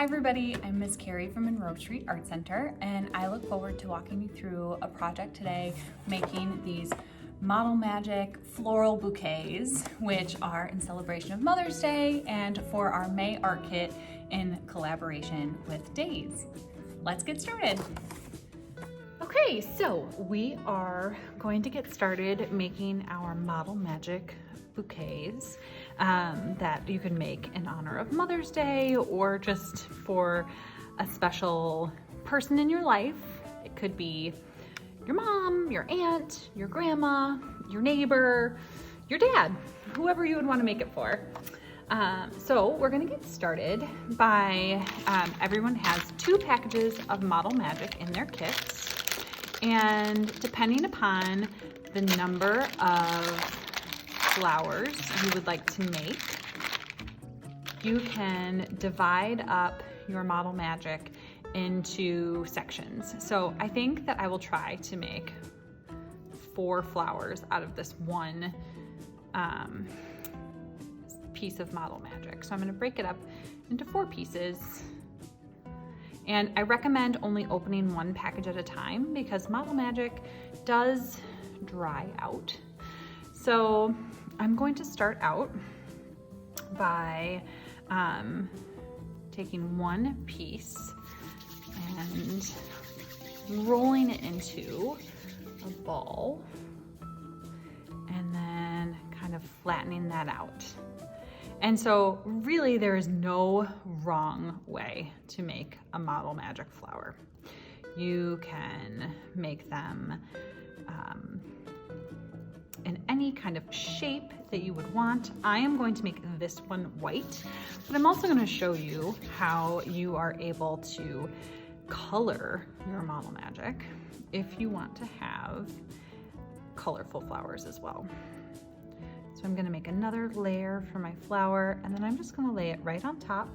Hi everybody, I'm Miss Carrie from Monroe Street Art Center, and I look forward to walking you through a project today making these Model Magic floral bouquets, which are in celebration of Mother's Day and for our May art kit in collaboration with Days. Let's get started. Okay, so we are going to get started making our Model Magic bouquets that you can make in honor of Mother's Day or just for a special person in your life. It could be your mom, your aunt, your grandma, your neighbor, your dad, whoever you would want to make it for. So we're gonna get started by, everyone has 2 packages of Model Magic in their kits. And depending upon the number of flowers you would like to make, you can divide up your Model Magic into sections. So I think that I will try to make 4 flowers out of this one piece of Model Magic. So I'm gonna break it up into 4 pieces. And I recommend only opening 1 package at a time because Model Magic does dry out. So I'm going to start out by taking 1 piece and rolling it into a ball and then kind of flattening that out. And so really there is no wrong way to make a Model Magic flower. You can make them in any kind of shape that you would want. I am going to make this one white, but I'm also going to show you how you are able to color your Model Magic if you want to have colorful flowers as well. So I'm going to make another layer for my flower, and then I'm just going to lay it right on top.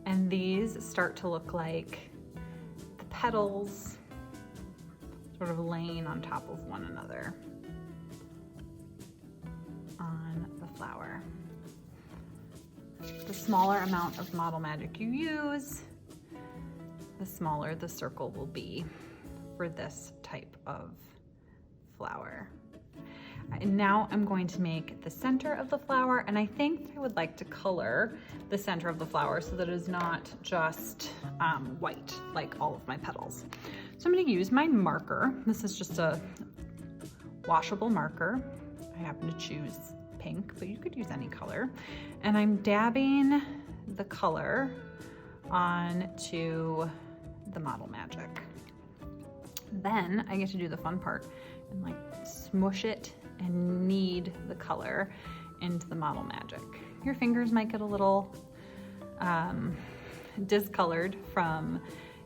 And these start to look like the petals sort of laying on top of one another on the flower. The smaller amount of Model Magic you use, the smaller the circle will be for this type of flower. And now I'm going to make the center of the flower, and I think I would like to color the center of the flower so that it is not just white like all of my petals. So I'm going to use my marker. This is just a washable marker. I happen to choose pink, but you could use any color. And I'm dabbing the color onto the Model Magic. Then I get to do the fun part and like smush it and knead the color into the Model Magic. Your fingers might get a little discolored from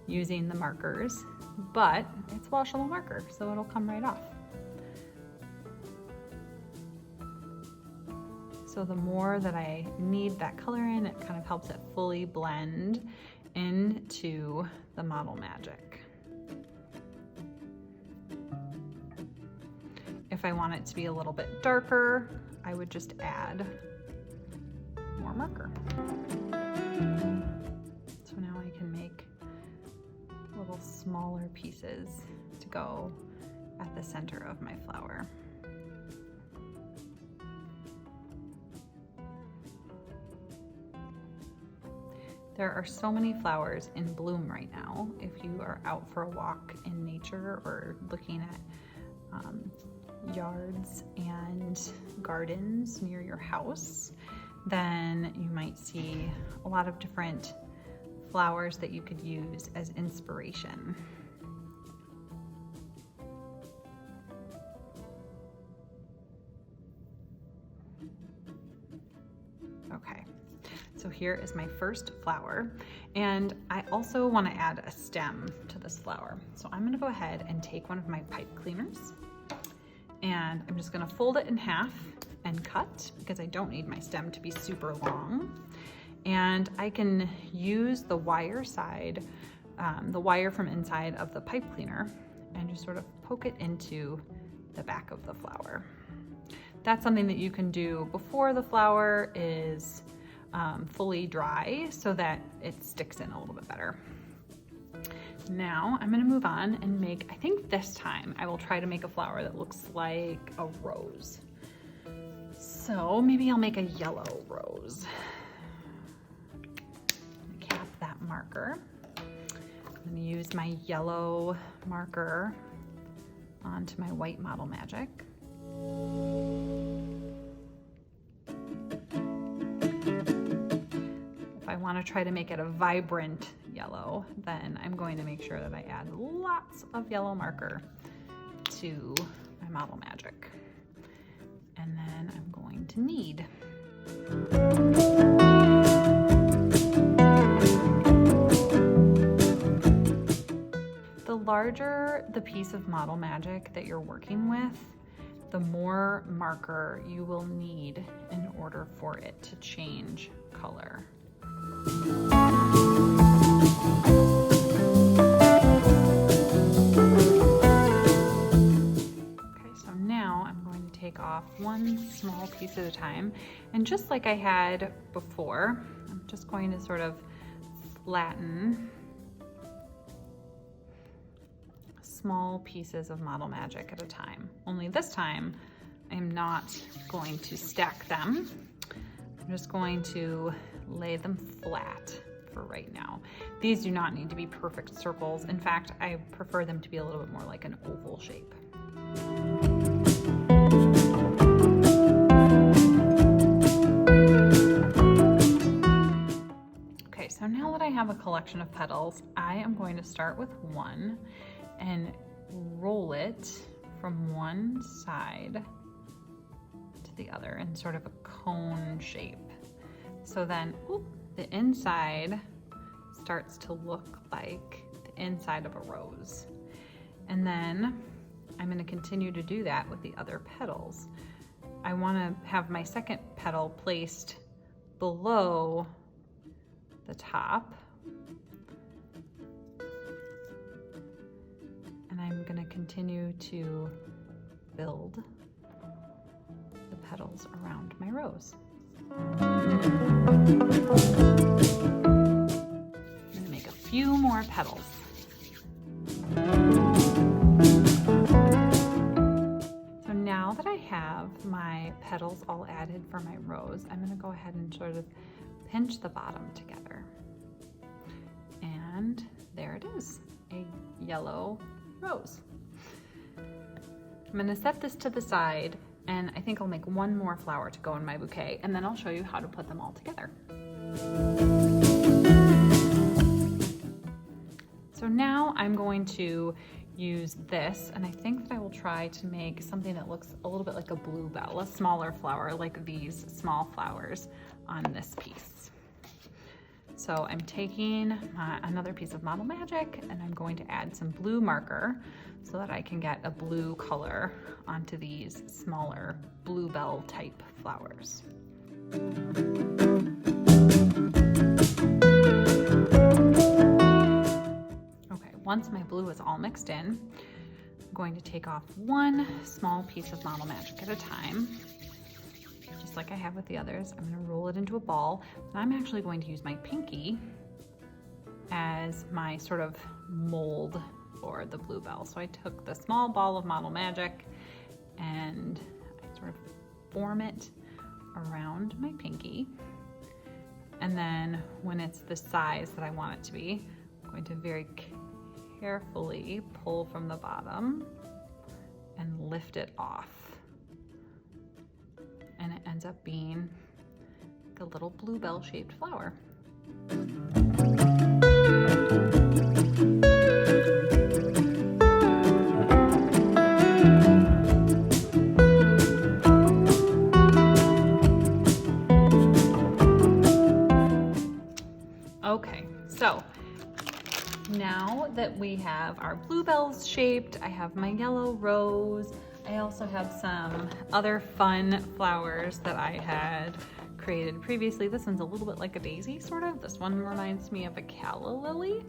using the markers, but it's washable marker, so it'll come right off. So the more that I knead that color in, it kind of helps it fully blend into the Model Magic. If I want it to be a little bit darker, I would just add more marker. So now I can make little smaller pieces to go at the center of my flower. There are so many flowers in bloom right now. If you are out for a walk in nature or looking at yards and gardens near your house, then you might see a lot of different flowers that you could use as inspiration. Okay, so here is my first flower, and I also want to add a stem to this flower. So I'm going to go ahead and take one of my pipe cleaners, and I'm just going to fold it in half and cut because I don't need my stem to be super long. And I can use the wire side, the wire from inside of the pipe cleaner, and just sort of poke it into the back of the flower. That's something that you can do before the flower is fully dry so that it sticks in a little bit better. Now I'm gonna move on and make, I think this time I will try to make a flower that looks like a rose. So maybe I'll make a yellow rose. Cap that marker. I'm gonna use my yellow marker onto my white Model Magic. If I want to try to make it a vibrant yellow, then I'm going to make sure that I add lots of yellow marker to my Model Magic. And then I'm going to knead. The larger the piece of Model Magic that you're working with, the more marker you will need in order for it to change color. Okay, so now I'm going to take off one small piece at a time, and just like I had before, I'm just going to sort of flatten small pieces of Model Magic at a time. Only this time, I'm not going to stack them. I'm just going to lay them flat for right now. These do not need to be perfect circles. In fact, I prefer them to be a little bit more like an oval shape. Okay, so now that I have a collection of petals, I am going to start with one and roll it from one side to the other in sort of a cone shape. So then the inside starts to look like the inside of a rose. And then I'm going to continue to do that with the other petals. I want to have my second petal placed below the top. And I'm going to continue to build the petals around my rose. I'm going to make a few more petals. So now that I have my petals all added for my rose, I'm going to go ahead and sort of pinch the bottom together. And there it is, a yellow rose. I'm going to set this to the side, and I think I'll make one more flower to go in my bouquet, and then I'll show you how to put them all together. So now I'm going to use this, and I think that I will try to make something that looks a little bit like a bluebell, a smaller flower like these small flowers on this piece. So I'm taking another piece of Model Magic, and I'm going to add some blue marker so that I can get a blue color onto these smaller bluebell type flowers. Okay, once my blue is all mixed in, I'm going to take off one small piece of Model Magic at a time. Just like I have with the others, I'm going to roll it into a ball, and I'm actually going to use my pinky as my sort of mold for the bluebell. So I took the small ball of Model Magic and I sort of form it around my pinky, and then when it's the size that I want it to be, I'm going to very carefully pull from the bottom and lift it off. And it ends up being like a little bluebell shaped flower. Okay, so now that we have our bluebells shaped, I have my yellow rose, I also have some other fun flowers that I had created previously. This one's a little bit like a daisy, sort of. This one reminds me of a calla lily.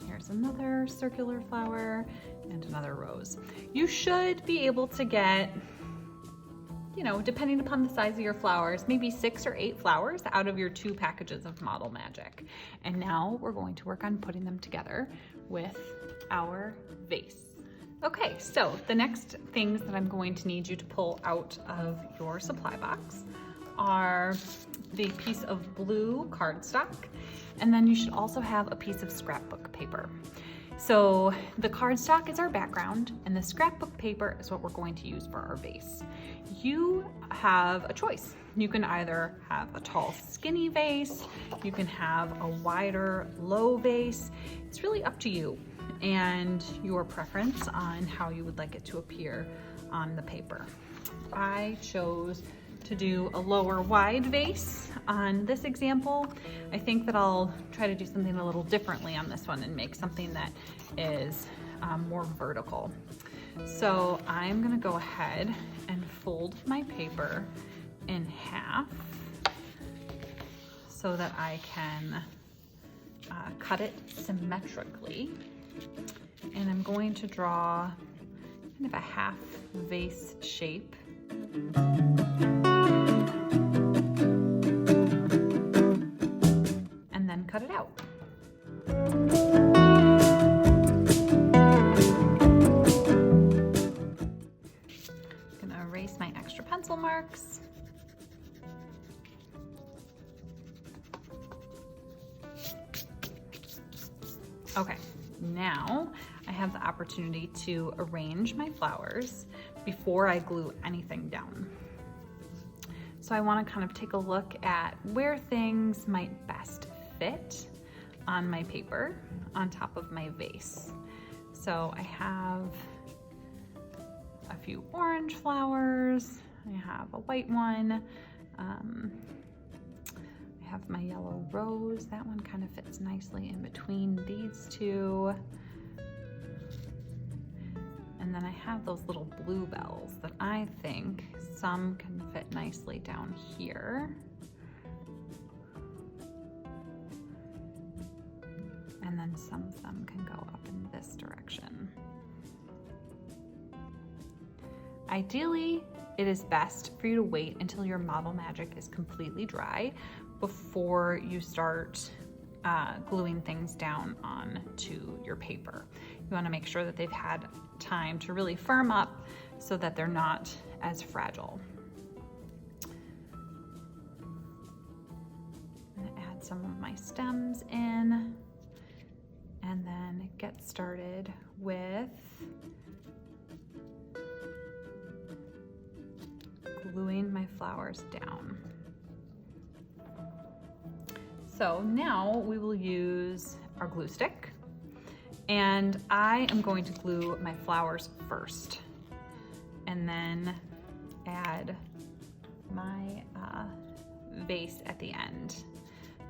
Here's there's another circular flower and another rose. You should be able to get, you know, depending upon the size of your flowers, maybe 6 or 8 flowers out of your 2 packages of Model Magic. And now we're going to work on putting them together with our vase. Okay, so the next things that I'm going to need you to pull out of your supply box are the piece of blue cardstock, and then you should also have a piece of scrapbook paper. So the cardstock is our background, and the scrapbook paper is what we're going to use for our vase. You have a choice. You can either have a tall, skinny vase, you can have a wider, low vase. It's really up to you and your preference on how you would like it to appear on the paper. I chose to do a lower wide vase on this example. I think that I'll try to do something a little differently on this one and make something that is more vertical. So I'm gonna go ahead and fold my paper in half so that I can cut it symmetrically. And I'm going to draw kind of a half vase shape. And then cut it out. I'm gonna erase my extra pencil marks. Okay, now I have the opportunity to arrange my flowers before I glue anything down. So I want to kind of take a look at where things might best fit on my paper on top of my vase. So I have a few orange flowers, I have a white one, I have my yellow rose. That one kind of fits nicely in between these two. And then I have those little bluebells that I think some can fit nicely down here. And then some of them can go up in this direction. Ideally, it is best for you to wait until your Model Magic is completely dry before you start gluing things down onto your paper. You want to make sure that they've had time to really firm up so that they're not as fragile. I'm going to add some of my stems in and then get started with gluing my flowers down. So now we will use our glue stick, and I am going to glue my flowers first and then add my vase at the end.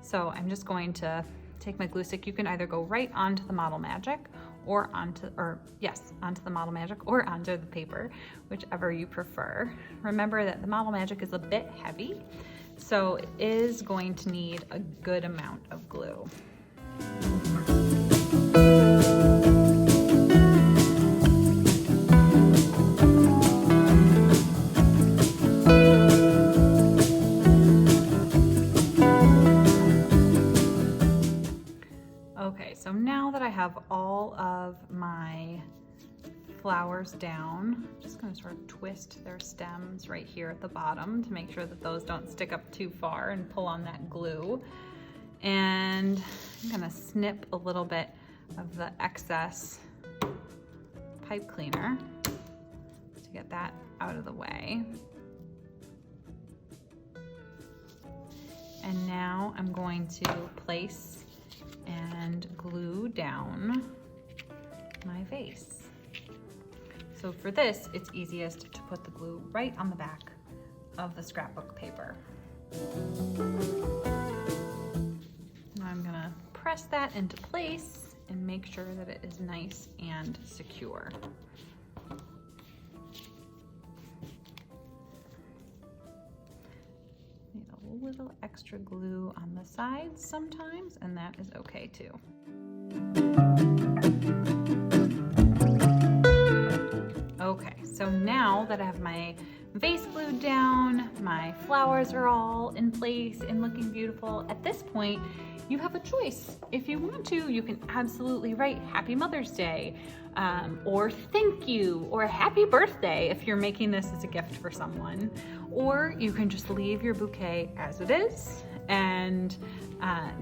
So I'm just going to take my glue stick. You can either go right onto the Model Magic or onto the Model Magic or onto the paper, whichever you prefer. Remember that the Model Magic is a bit heavy, so it is going to need a good amount of glue. Okay, so now that I have all of my flowers down, I'm just going to sort of twist their stems right here at the bottom to make sure that those don't stick up too far and pull on that glue. And I'm going to snip a little bit of the excess pipe cleaner to get that out of the way. And now I'm going to place and glue down my vase. So for this, it's easiest to put the glue right on the back of the scrapbook paper. Now I'm gonna press that into place and make sure that it is nice and secure. Need a little extra glue on the sides sometimes, and that is okay too. So now that I have my vase glued down, my flowers are all in place and looking beautiful, at this point, you have a choice. If you want to, you can absolutely write Happy Mother's Day, or thank you, or happy birthday if you're making this as a gift for someone. Or you can just leave your bouquet as it is and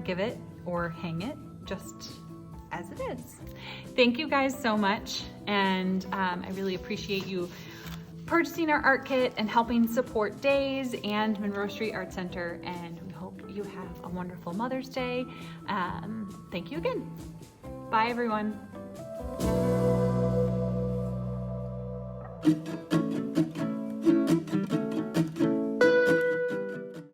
give it or hang it just as it is. Thank you guys so much, and I really appreciate you purchasing our art kit and helping support Days and Monroe Street Art Center, and we hope you have a wonderful Mother's Day. Thank you again. Bye everyone.